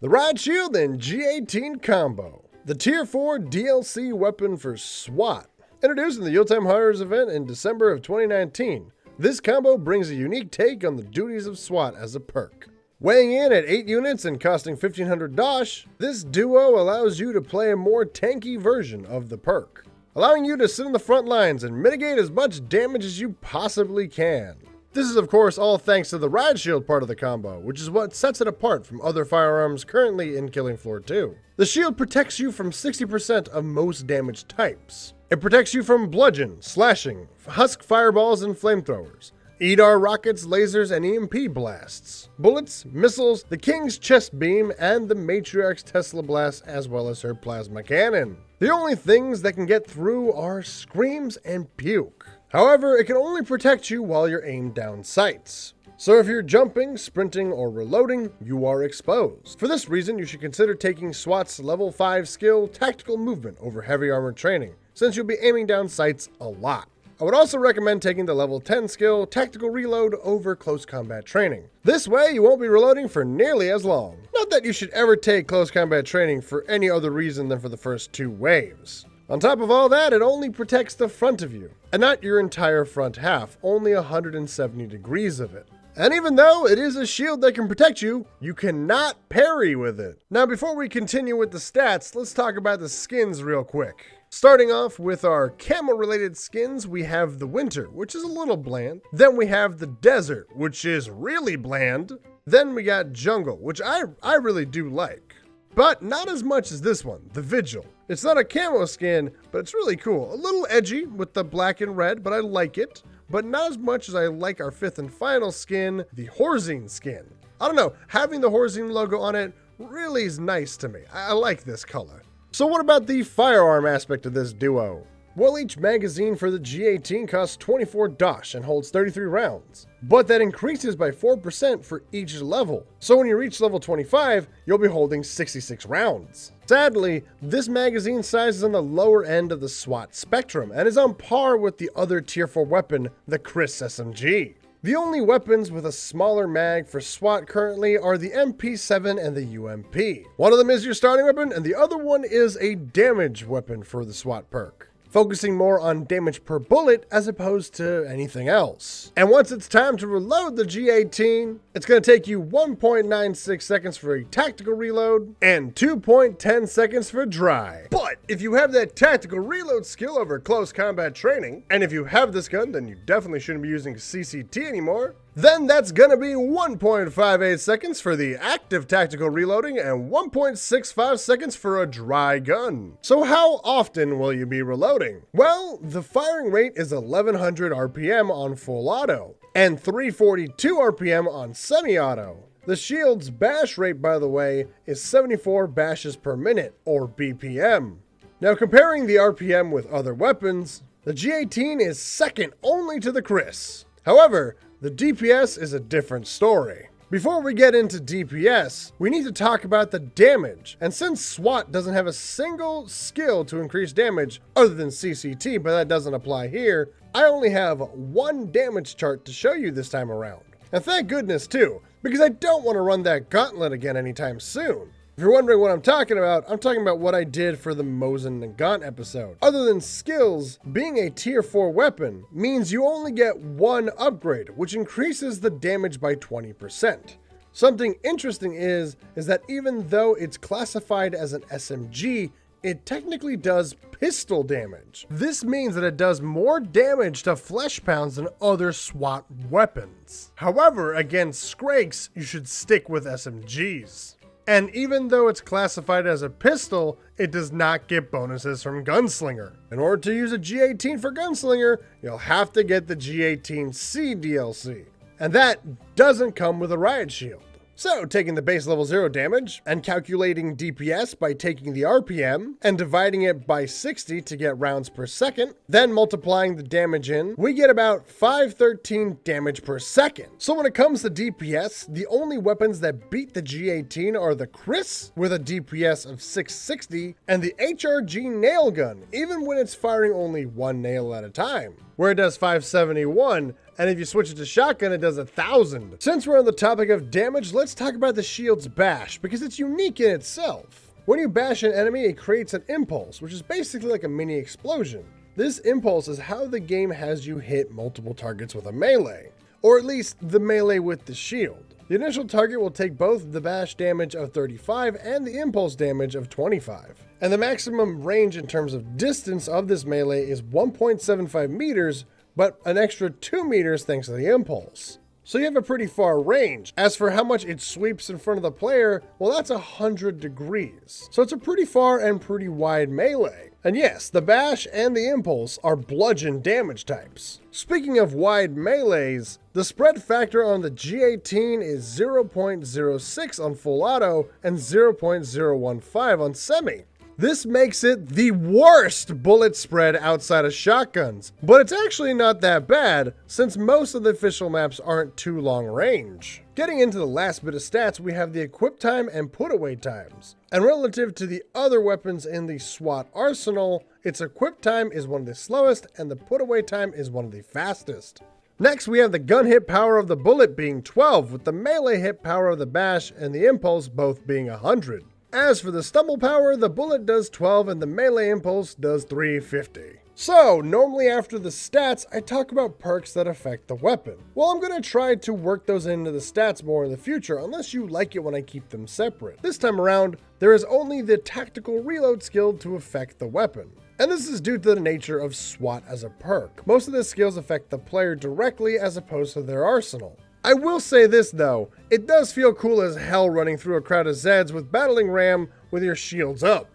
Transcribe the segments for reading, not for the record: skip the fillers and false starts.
The Riot Shield and G18 combo. The Tier 4 DLC weapon for SWAT. Introduced in the Yuletime Horrors event in December of 2019, this combo brings a unique take on the duties of SWAT as a perk. Weighing in at 8 units and costing 1500 dosh, this duo allows you to play a more tanky version of the perk, allowing you to sit in the front lines and mitigate as much damage as you possibly can. This is of course all thanks to the Riot Shield part of the combo, which is what sets it apart from other firearms currently in Killing Floor 2. The shield protects you from 60% of most damage types. It protects you from bludgeon, slashing, husk fireballs and flamethrowers, EDAR rockets, lasers, and EMP blasts, bullets, missiles, the King's chest beam, and the Matriarch's Tesla blast, as well as her plasma cannon. The only things that can get through are screams and puke. However, it can only protect you while you're aimed down sights. So if you're jumping, sprinting, or reloading, you are exposed. For this reason, you should consider taking SWAT's level 5 skill Tactical Movement over Heavy Armor training, since you'll be aiming down sights a lot. I would also recommend taking the level 10 skill Tactical Reload over Close Combat training. This way, you won't be reloading for nearly as long. Not that you should ever take Close Combat training for any other reason than for the first 2 waves. On top of all that, it only protects the front of you, and not your entire front half, only 170 degrees of it. And even though it is a shield that can protect you, you cannot parry with it. Now before we continue with the stats, let's talk about the skins real quick. Starting off with our camo related skins, we have the Winter, which is a little bland. Then we have the Desert, which is really bland. Then we got Jungle, which I really do like. But not as much as this one, the Vigil. It's not a camo skin, but it's really cool. A little edgy with the black and red, but I like it. But not as much as I like our 5th and final skin, the Horzine skin. I don't know, having the Horzine logo on it really is nice to me. I like this color. So what about the firearm aspect of this duo? Well, each magazine for the G18 costs 24 dosh and holds 33 rounds, but that increases by 4% for each level. So when you reach level 25, you'll be holding 66 rounds. Sadly, this magazine size is on the lower end of the SWAT spectrum and is on par with the other Tier 4 weapon, the Chris SMG. The only weapons with a smaller mag for SWAT currently are the MP7 and the UMP. One of them is your starting weapon and the other one is a damage weapon for the SWAT perk, focusing more on damage per bullet as opposed to anything else. And once it's time to reload the G18, it's going to take you 1.96 seconds for a tactical reload and 2.10 seconds for dry. But if you have that tactical reload skill over close combat training, and if you have this gun, then you definitely shouldn't be using CCT anymore, then that's gonna be 1.58 seconds for the active tactical reloading and 1.65 seconds for a dry gun. So how often will you be reloading? Well, the firing rate is 1100 RPM on full auto and 342 RPM on semi-auto. The shield's bash rate, by the way, is 74 bashes per minute, or BPM. Now comparing the RPM with other weapons, the G18 is second only to the Chris. However, the DPS is a different story. Before we get into DPS, we need to talk about the damage. And since SWAT doesn't have a single skill to increase damage other than CCT, but that doesn't apply here, I only have one damage chart to show you this time around. And thank goodness too, because I don't want to run that gauntlet again anytime soon. If you're wondering what I'm talking about what I did for the Mosin Nagant episode. Other than skills, being a tier 4 weapon means you only get one upgrade, which increases the damage by 20%. Something interesting is that even though it's classified as an SMG, it technically does pistol damage. This means that it does more damage to flesh pounds than other SWAT weapons. However, against Skrakes, you should stick with SMGs. And even though it's classified as a pistol, it does not get bonuses from Gunslinger. In order to use a G18 for Gunslinger, you'll have to get the G18C DLC. And that doesn't come with a Riot Shield. So, taking the base level 0 damage, and calculating DPS by taking the RPM, and dividing it by 60 to get rounds per second, then multiplying the damage in, we get about 513 damage per second. So when it comes to DPS, the only weapons that beat the G18 are the Chris, with a DPS of 660, and the HRG nail gun, even when it's firing only one nail at a time, where it does 571, And if you switch it to shotgun, it does 1,000. Since we're on the topic of damage, let's talk about the shield's bash, because it's unique in itself. When you bash an enemy, it creates an impulse, which is basically like a mini explosion. This impulse is how the game has you hit multiple targets with a melee, or at least the melee with the shield. The initial target will take both the bash damage of 35 and the impulse damage of 25. And the maximum range in terms of distance of this melee is 1.75 meters, but an extra 2 meters thanks to the impulse. So you have a pretty far range. As for how much it sweeps in front of the player, well, that's 100 degrees. So it's a pretty far and pretty wide melee. And yes, the bash and the impulse are bludgeon damage types. Speaking of wide melees, the spread factor on the G18 is 0.06 on full auto and 0.015 on semi. This makes it the worst bullet spread outside of shotguns, but it's actually not that bad since most of the official maps aren't too long range. Getting into the last bit of stats, we have the equip time and put away times. And relative to the other weapons in the SWAT arsenal, its equip time is one of the slowest and the put away time is one of the fastest. Next, we have the gun hit power of the bullet being 12, with the melee hit power of the bash and the impulse both being 100. As for the stumble power, the bullet does 12 and the melee impulse does 350. So, normally after the stats, I talk about perks that affect the weapon. Well, I'm going to try to work those into the stats more in the future, unless you like it when I keep them separate. This time around, there is only the tactical reload skill to affect the weapon. And this is due to the nature of SWAT as a perk. Most of the skills affect the player directly as opposed to their arsenal. I will say this though, it does feel cool as hell running through a crowd of Zeds with battling ram with your shields up.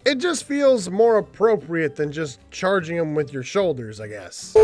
It just feels more appropriate than just charging them with your shoulders, I guess.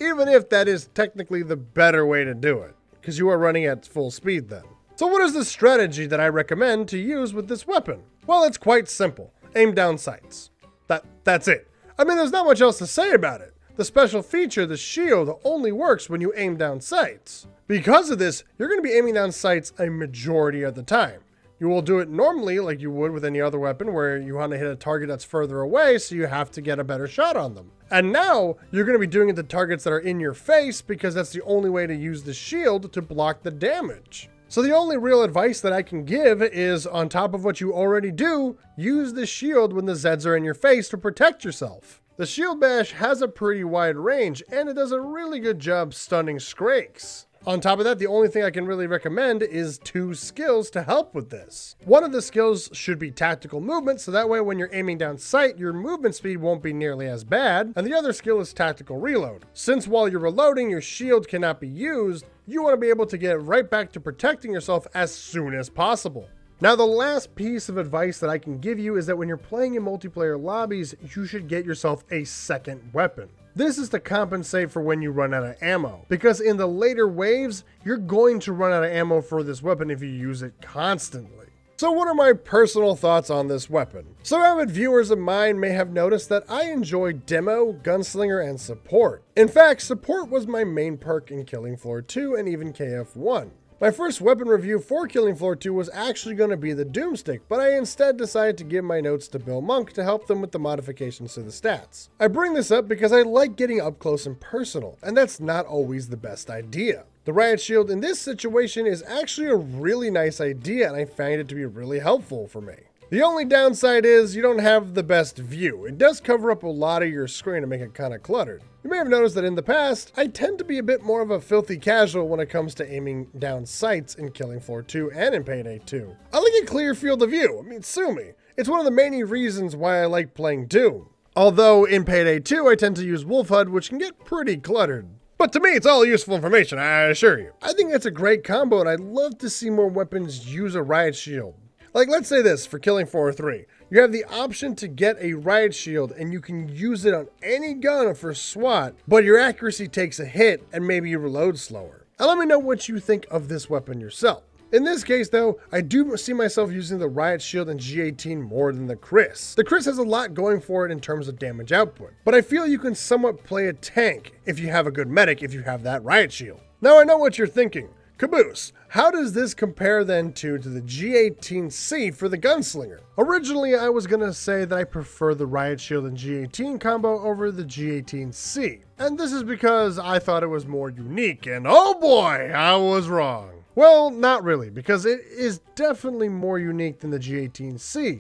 Even if that is technically the better way to do it, because you are running at full speed then. So what is the strategy that I recommend to use with this weapon? Well, it's quite simple. Aim down sights. That's it. I mean, there's not much else to say about it. The special feature, the shield, only works when you aim down sights. Because of this, you're going to be aiming down sights a majority of the time. You will do it normally like you would with any other weapon where you want to hit a target that's further away, so you have to get a better shot on them. And now, you're going to be doing it to targets that are in your face because that's the only way to use the shield to block the damage. So the only real advice that I can give is, on top of what you already do, use the shield when the Zeds are in your face to protect yourself. The shield bash has a pretty wide range, and it does a really good job stunning Skrakes. On top of that, the only thing I can really recommend is 2 skills to help with this. One of the skills should be tactical movement, so that way when you're aiming down sight, your movement speed won't be nearly as bad. And the other skill is tactical reload. Since while you're reloading, your shield cannot be used, you want to be able to get right back to protecting yourself as soon as possible. Now, the last piece of advice that I can give you is that when you're playing in multiplayer lobbies, you should get yourself a second weapon. This is to compensate for when you run out of ammo, because in the later waves, you're going to run out of ammo for this weapon if you use it constantly. So what are my personal thoughts on this weapon? Some avid viewers of mine may have noticed that I enjoy Demo, Gunslinger, and Support. In fact, Support was my main perk in Killing Floor 2 and even KF1. My first weapon review for Killing Floor 2 was actually going to be the Doomstick, but I instead decided to give my notes to Bill Monk to help them with the modifications to the stats. I bring this up because I like getting up close and personal, and that's not always the best idea. The Riot Shield in this situation is actually a really nice idea, and I find it to be really helpful for me. The only downside is you don't have the best view. It does cover up a lot of your screen to make it kind of cluttered. You may have noticed that in the past, I tend to be a bit more of a filthy casual when it comes to aiming down sights in Killing Floor 2 and in Payday 2. I like a clear field of view. I mean, sue me. It's one of the many reasons why I like playing Doom. Although in Payday 2, I tend to use Wolf HUD, which can get pretty cluttered. But to me, it's all useful information, I assure you. I think it's a great combo, and I'd love to see more weapons use a Riot Shield. Like, let's say this for Killing Floor 3. You have the option to get a Riot Shield and you can use it on any gun for SWAT, but your accuracy takes a hit and maybe you reload slower. Now let me know what you think of this weapon yourself. In this case though, I do see myself using the Riot Shield and G18 more than the Chris. The Chris has a lot going for it in terms of damage output, but I feel you can somewhat play a tank if you have a good medic if you have that Riot Shield. Now I know what you're thinking. Caboose, how does this compare then to the G18C for the Gunslinger? Originally, I was gonna say that I prefer the Riot Shield and G18 combo over the G18C. And this is because I thought it was more unique, and oh boy, I was wrong. Well, not really, because it is definitely more unique than the G18C.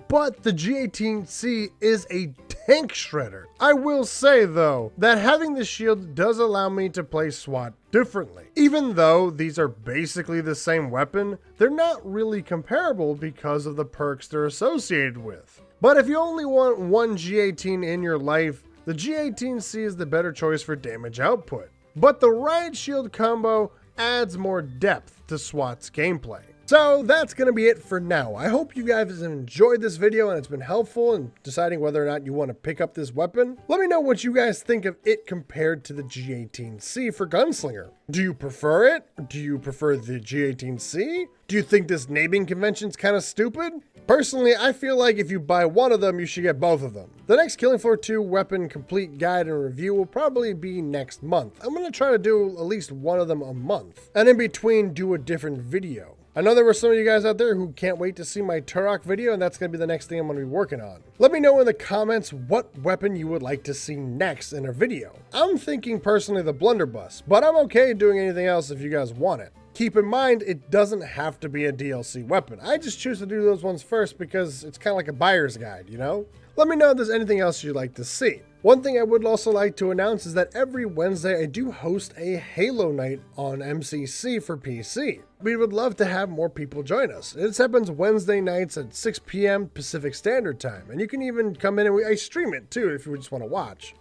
But the G18C is a tank shredder. I will say though, that having the shield does allow me to play SWAT differently. Even though these are basically the same weapon, they're not really comparable because of the perks they're associated with. But if you only want one G18 in your life, the G18C is the better choice for damage output. But the Riot Shield combo adds more depth to SWAT's gameplay. So that's going to be it for now. I hope you guys have enjoyed this video and it's been helpful in deciding whether or not you want to pick up this weapon. Let me know what you guys think of it compared to the G18C for Gunslinger. Do you prefer it? Do you prefer the G18C? Do you think this naming convention's kind of stupid? Personally, I feel like if you buy one of them, you should get both of them. The next Killing Floor 2 weapon complete guide and review will probably be next month. I'm going to try to do at least one of them a month, and in between do a different video. I know there were some of you guys out there who can't wait to see my Turok video, and that's going to be the next thing I'm going to be working on. Let me know in the comments what weapon you would like to see next in a video. I'm thinking personally the blunderbuss, but I'm okay doing anything else if you guys want it. Keep in mind, it doesn't have to be a DLC weapon. I just choose to do those ones first because it's kind of like a buyer's guide, you know? Let me know if there's anything else you'd like to see. One thing I would also like to announce is that every Wednesday I do host a Halo night on MCC for PC. We would love to have more people join us. This happens Wednesday nights at 6 p.m. Pacific Standard Time. And you can even come in and I stream it too if you just want to watch.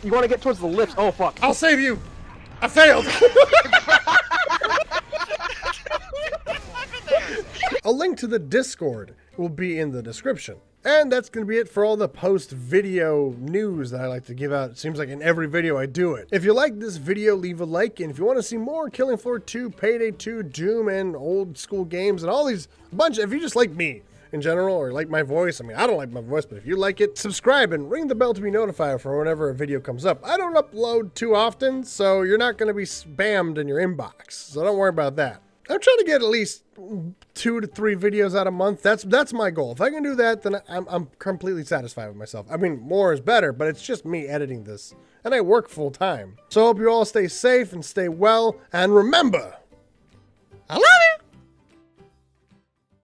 You want to get towards the lips? Oh, fuck. I'll save you. I failed. A link to the Discord will be in the description. And that's going to be it for all the post-video news that I like to give out. It seems like in every video I do it. If you like this video, leave a like. And if you want to see more Killing Floor 2, Payday 2, Doom, and old school games, and all these if you just like me in general, or like my voice, I mean, I don't like my voice, but if you like it, subscribe and ring the bell to be notified for whenever a video comes up. I don't upload too often, so you're not going to be spammed in your inbox. So don't worry about that. I'm trying to get at least 2 to 3 videos out a month. That's my goal. If I can do that, then I'm completely satisfied with myself. I mean, more is better, but it's just me editing this, and I work full time. So I hope you all stay safe and stay well, and remember, I love you!